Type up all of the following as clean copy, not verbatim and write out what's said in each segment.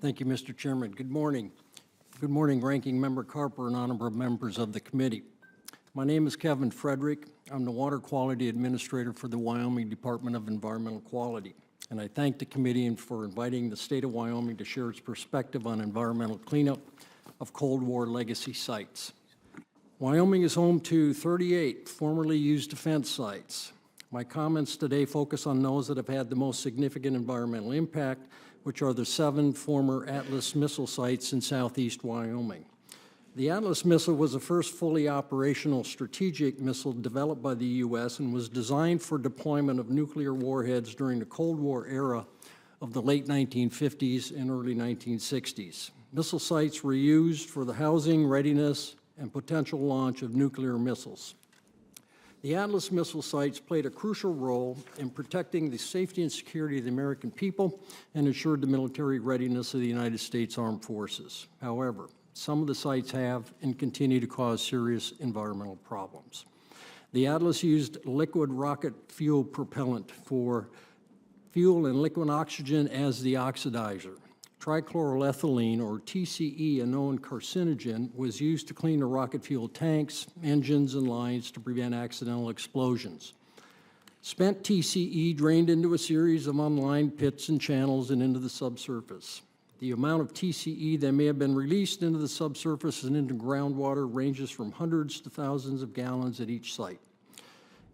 Thank you, Mr. Chairman. Good morning. Good morning, Ranking Member Carper and honorable members of the committee. My name is Kevin Frederick. I'm the Water Quality Administrator for the Wyoming Department of Environmental Quality, and I thank the committee for inviting the state of Wyoming to share its perspective on environmental cleanup of Cold War legacy sites. Wyoming is home to 38 formerly used defense sites. My comments today focus on those that have had the most significant environmental impact, which are the 7 former Atlas missile sites in southeast Wyoming. The Atlas missile was the first fully operational strategic missile developed by the U.S. and was designed for deployment of nuclear warheads during the Cold War era of the late 1950s and early 1960s. Missile sites were used for the housing, readiness, and potential launch of nuclear missiles. The Atlas missile sites played a crucial role in protecting the safety and security of the American people and ensured the military readiness of the United States Armed Forces. However, some of the sites have and continue to cause serious environmental problems. The Atlas used liquid rocket fuel propellant for fuel and liquid oxygen as the oxidizer. Trichloroethylene, or TCE, a known carcinogen, was used to clean the rocket fuel tanks, engines, and lines to prevent accidental explosions. Spent TCE drained into a series of unlined pits and channels and into the subsurface. The amount of TCE that may have been released into the subsurface and into groundwater ranges from hundreds to thousands of gallons at each site.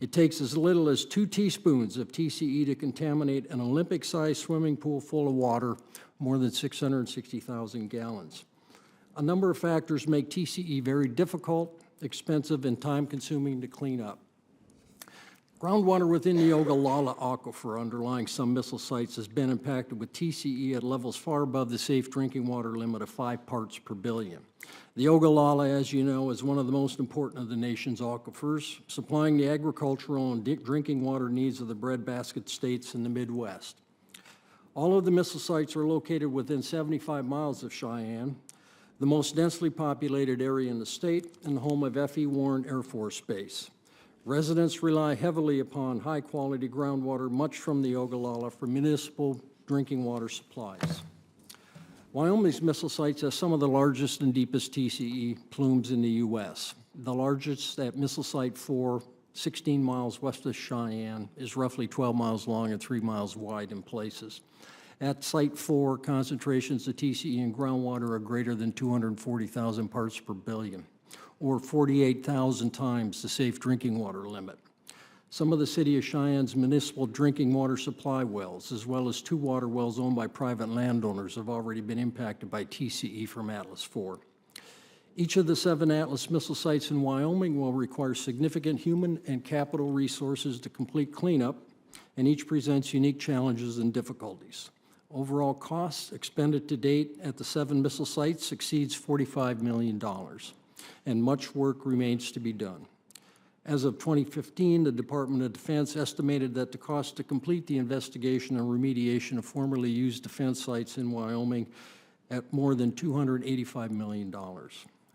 It takes as little as 2 teaspoons of TCE to contaminate an Olympic-sized swimming pool full of water, more than 660,000 gallons. A number of factors make TCE very difficult, expensive, and time-consuming to clean up. Groundwater within the Ogallala aquifer underlying some missile sites has been impacted with TCE at levels far above the safe drinking water limit of 5 parts per billion. The Ogallala, as you know, is one of the most important of the nation's aquifers, supplying the agricultural and drinking water needs of the breadbasket states in the Midwest. All of the missile sites are located within 75 miles of Cheyenne, the most densely populated area in the state and the home of F.E. Warren Air Force Base. Residents rely heavily upon high-quality groundwater, much from the Ogallala, for municipal drinking water supplies. Wyoming's missile sites have some of the largest and deepest TCE plumes in the U.S. The largest at Missile Site 4, 16 miles west of Cheyenne, is roughly 12 miles long and 3 miles wide in places. At Site 4, concentrations of TCE in groundwater are greater than 240,000 parts per billion, or 48,000 times the safe drinking water limit. Some of the City of Cheyenne's municipal drinking water supply wells, as well as 2 water wells owned by private landowners, have already been impacted by TCE from Atlas 4. Each of the 7 Atlas missile sites in Wyoming will require significant human and capital resources to complete cleanup, and each presents unique challenges and difficulties. Overall costs expended to date at the 7 missile sites exceeds $45 million, and much work remains to be done. As of 2015, the Department of Defense estimated that the cost to complete the investigation and remediation of formerly used defense sites in Wyoming at more than $285 million.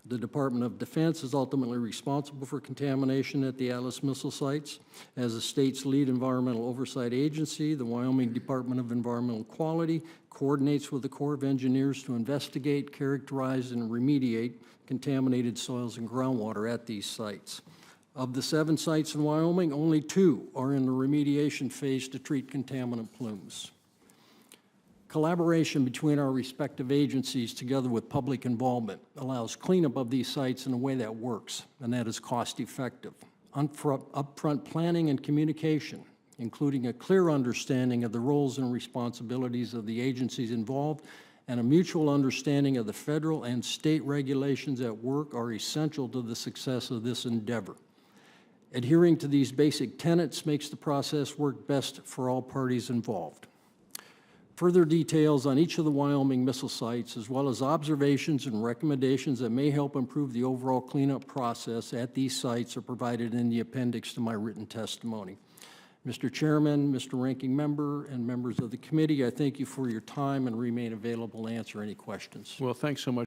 The Department of Defense is ultimately responsible for contamination at the Atlas missile sites. As the state's lead environmental oversight agency, the Wyoming Department of Environmental Quality coordinates with the Corps of Engineers to investigate, characterize, and remediate contaminated soils and groundwater at these sites. Of the 7 sites in Wyoming, only 2 are in the remediation phase to treat contaminant plumes. Collaboration between our respective agencies, together with public involvement, allows cleanup of these sites in a way that works and that is cost-effective. Upfront planning and communication, including a clear understanding of the roles and responsibilities of the agencies involved, and a mutual understanding of the federal and state regulations at work, are essential to the success of this endeavor. Adhering to these basic tenets makes the process work best for all parties involved. Further details on each of the Wyoming missile sites, as well as observations and recommendations that may help improve the overall cleanup process at these sites, are provided in the appendix to my written testimony. Mr. Chairman, Mr. Ranking Member, and members of the committee, I thank you for your time and remain available to answer any questions. Well, thanks so much.